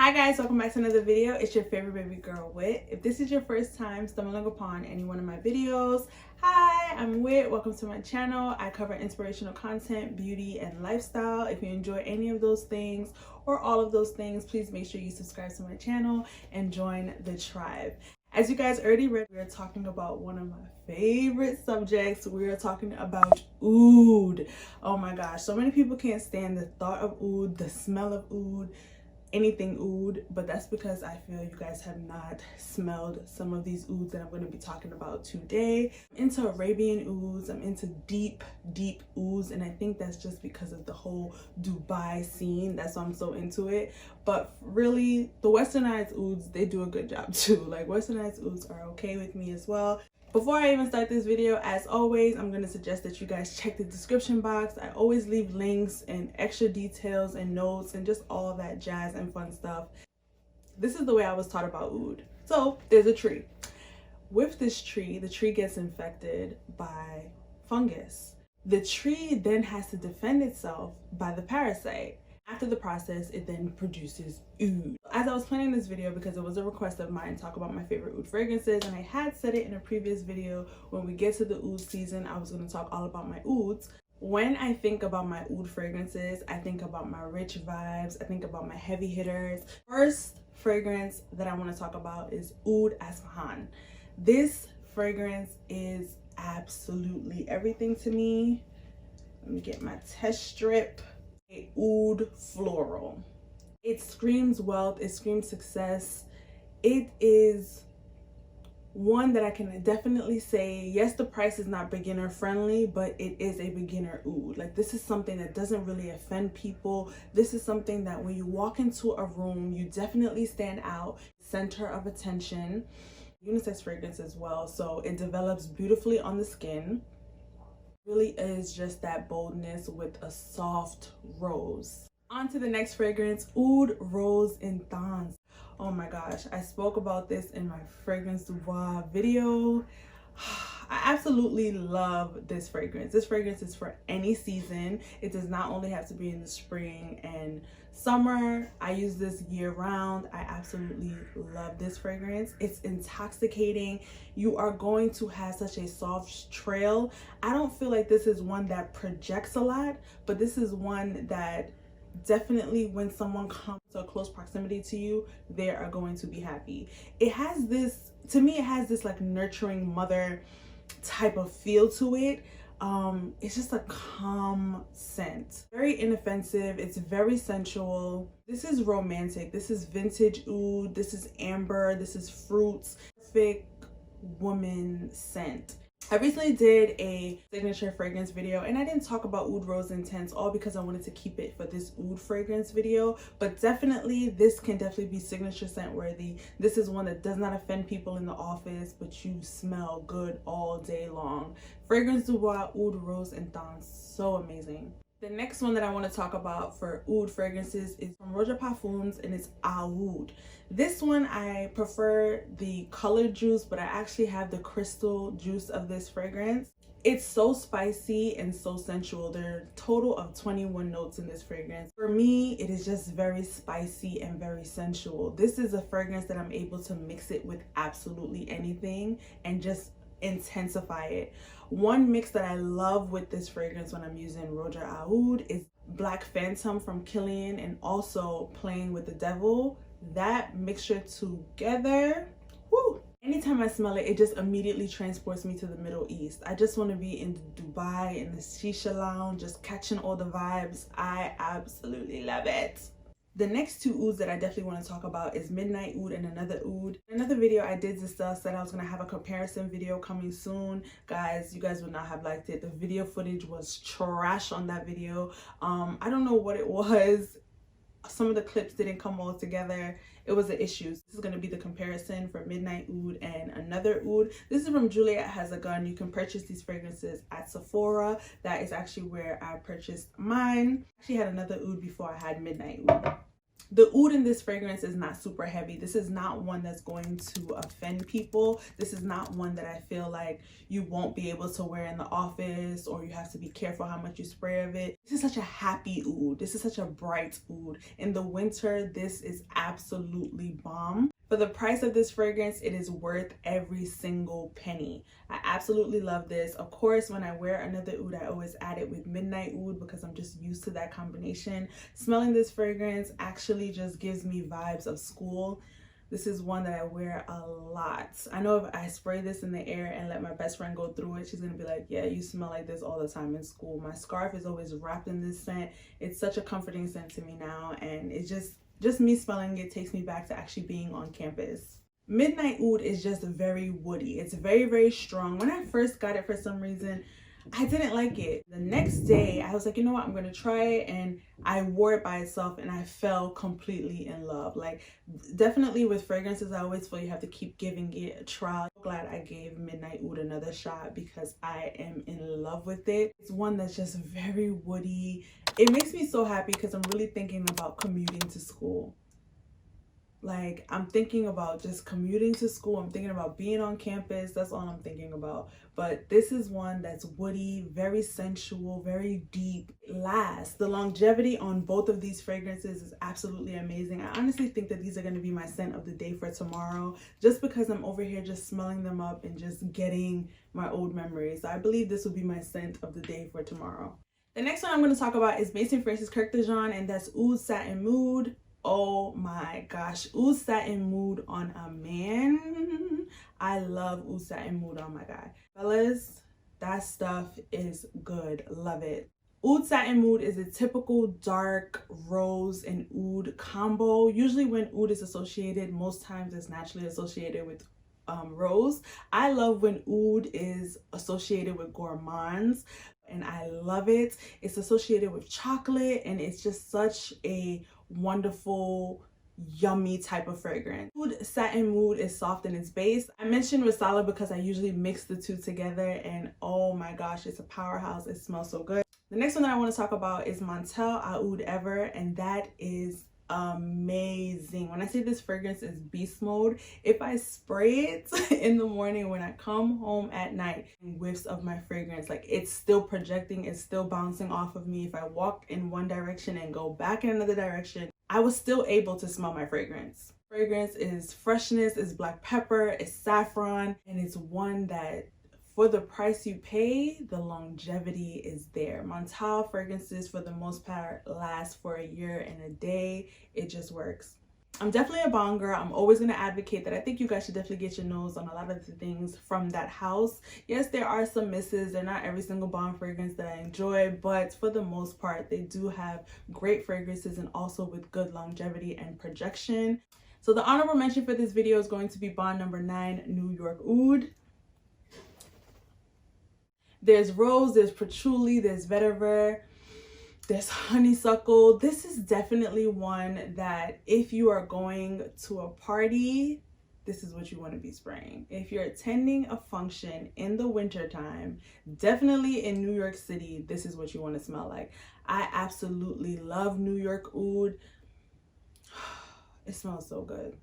Hi guys, welcome back to another video. It's your favorite baby girl, Wit. If this is your first time stumbling upon any one of my videos, hi, I'm Wit. Welcome to my channel. I cover inspirational content, beauty, and lifestyle. If you enjoy any of those things or all of those things, please make sure you subscribe to my channel and join the tribe. As you guys already read, we are talking about one of my favorite subjects. We are talking about oud. Oh my gosh, so many people can't stand the thought of oud, the smell of oud, anything oud, but that's because I feel you guys have not smelled some of these ouds that I'm going to be talking about today. I'm into Arabian ouds, I'm into deep ouds, and I think that's just because of the whole Dubai scene. That's why I'm so into it. But really, the westernized ouds, they do a good job too. Like, westernized ouds are okay with me as well. Before I even start this video, as always, I'm going to suggest that you guys check the description box. I always leave links and extra details and notes and just all that jazz and fun stuff. This is the way I was taught about oud. So there's a tree. With this tree, the tree gets infected by fungus. The tree then has to defend itself by the parasite. After the process, it then produces oud. As I was planning this video, because it was a request of mine to talk about my favorite oud fragrances, and I had said it in a previous video, when we get to the oud season, I was going to talk all about my ouds. When I think about my oud fragrances, I think about my rich vibes, I think about my heavy hitters. First fragrance that I want to talk about is Oud Ispahan. This fragrance is absolutely everything to me. Let me get my test strip. Oud floral. It screams wealth, it screams success. It is one that I can definitely say, yes, the price is not beginner friendly, but it is a beginner oud. Like, this is something that doesn't really offend people. This is something that when you walk into a room, you definitely stand out, center of attention. Unisex fragrance as well, so it develops beautifully on the skin. Really is just that boldness with a soft rose. On to the next fragrance, Oud Rose and Thorns. Oh my gosh, I spoke about this in my fragrance du bois video. I absolutely love this fragrance. This fragrance is for any season. It does not only have to be in the spring and summer. I use this year round. I absolutely love this fragrance. It's intoxicating. You are going to have such a soft trail. I don't feel like this is one that projects a lot, but this is one that definitely, when someone comes to a close proximity to you, they are going to be happy. It has this, to me, it has this like nurturing mother type of feel to it. It's just a calm scent, very inoffensive. It's very sensual. This is romantic. This is vintage oud. This is amber. This is fruits. Perfect woman scent. I recently did a signature fragrance video, and I didn't talk about Oud Rose Intense, all because I wanted to keep it for this oud fragrance video, but definitely this can definitely be signature scent worthy. This is one that does not offend people in the office, but you smell good all day long. Fragrance du bois, Oud Rose and Thorns, so amazing. The next one that I want to talk about for oud fragrances is from Roja Parfums, and it's Aoud. This one, I prefer the colored juice, but I actually have the crystal juice of this fragrance. It's so spicy and so sensual. There are a total of 21 notes in this fragrance. For me, it is just very spicy and very sensual. This is a fragrance that I'm able to mix it with absolutely anything and just intensify it. One mix that I love with this fragrance when I'm using Roja Aoud is Black Phantom from Kurkdjian and also Playing with the Devil. That mixture together, woo! Anytime I smell it, it just immediately transports me to the Middle East. I just want to be in Dubai, in the shisha lounge, just catching all the vibes. I absolutely love it. The next two ouds that I definitely want to talk about is Midnight Oud and Another Oud. In another video, I did discuss that I was going to have a comparison video coming soon. Guys, you guys would not have liked it. The video footage was trash on that video. I don't know what it was. Some of the clips didn't come all together. It was an issue. This is going to be the comparison for Midnight Oud and Another Oud. This is from Juliet Has a Gun. You can purchase these fragrances at Sephora. That is actually where I purchased mine. I actually had Another Oud before I had Midnight Oud. The oud in this fragrance is not super heavy. This is not one that's going to offend people. This is not one that I feel like you won't be able to wear in the office, or you have to be careful how much you spray of it. This is such a happy oud. This is such a bright oud. In the winter, this is absolutely bomb. For the price of this fragrance, it is worth every single penny. I absolutely love this. Of course, when I wear another oud, I always add it with midnight oud because I'm just used to that combination. Smelling this fragrance actually just gives me vibes of school. This is one that I wear a lot. I know if I spray this in the air and let my best friend go through it, she's gonna be like, yeah, you smell like this all the time in school. My scarf is always wrapped in this scent. It's such a comforting scent to me now, and it's just me smelling it takes me back to actually being on campus. Midnight Oud is just very woody. It's very, very strong. When I first got it, for some reason, I didn't like it. The next day, I was like, you know what, I'm gonna try it, and I wore it by itself and I fell completely in love. Like, definitely with fragrances, I always feel you have to keep giving it a try. I'm glad I gave Midnight Oud another shot because I am in love with it. It's one that's just very woody. It makes me so happy because I'm really thinking about commuting to school. Like, I'm thinking about just commuting to school. I'm thinking about being on campus. That's all I'm thinking about. But this is one that's woody, very sensual, very deep. Last, the longevity on both of these fragrances is absolutely amazing. I honestly think that these are going to be my scent of the day for tomorrow, just because I'm over here just smelling them up and just getting my old memories. So I believe this will be my scent of the day for tomorrow. The next one I'm going to talk about is Maison Francis Kurkdjian, and that's Oud Satin Mood. Oh my gosh, Oud Satin Mood on a man. I love Oud Satin Mood on my guy. Fellas, that stuff is good. Love it. Oud Satin Mood is a typical dark rose and oud combo. Usually when oud is associated, most times it's naturally associated with rose. I love when oud is associated with gourmands, and I love it. It's associated with chocolate, and it's just such a wonderful, yummy type of fragrance. Oud Satin Mood is soft in its base. I mentioned Risala because I usually mix the two together, and oh my gosh, it's a powerhouse. It smells so good. The next one that I want to talk about is Montale Aoud Ever, and that is amazing. When I say this fragrance is beast mode, if I spray it in the morning, when I come home at night, whiffs of my fragrance, like, it's still projecting, it's still bouncing off of me. If I walk in one direction and go back in another direction, I was still able to smell my fragrance. Fragrance is freshness, it's black pepper, it's saffron, and it's one that, for the price you pay, the longevity is there. Montale fragrances, for the most part, last for a year and a day. It just works. I'm definitely a bomb girl. I'm always going to advocate that. I think you guys should definitely get your nose on a lot of the things from that house. Yes, there are some misses. They're not every single bomb fragrance that I enjoy, but for the most part, they do have great fragrances and also with good longevity and projection. So the honorable mention for this video is going to be bond number 9, New York Oud. There's rose, there's patchouli, there's vetiver, there's honeysuckle. This is definitely one that if you are going to a party, this is what you want to be spraying. If you're attending a function in the winter time, definitely in New York City, this is what you want to smell like. I absolutely love New York Oud. It smells so good.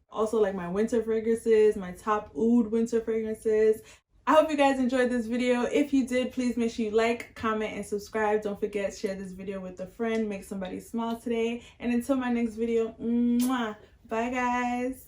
Also, like my winter fragrances, my top oud winter fragrances. I hope you guys enjoyed this video. If you did, please make sure you like, comment, and subscribe. Don't forget, share this video with a friend. Make somebody smile today. And until my next video, mwah, bye guys.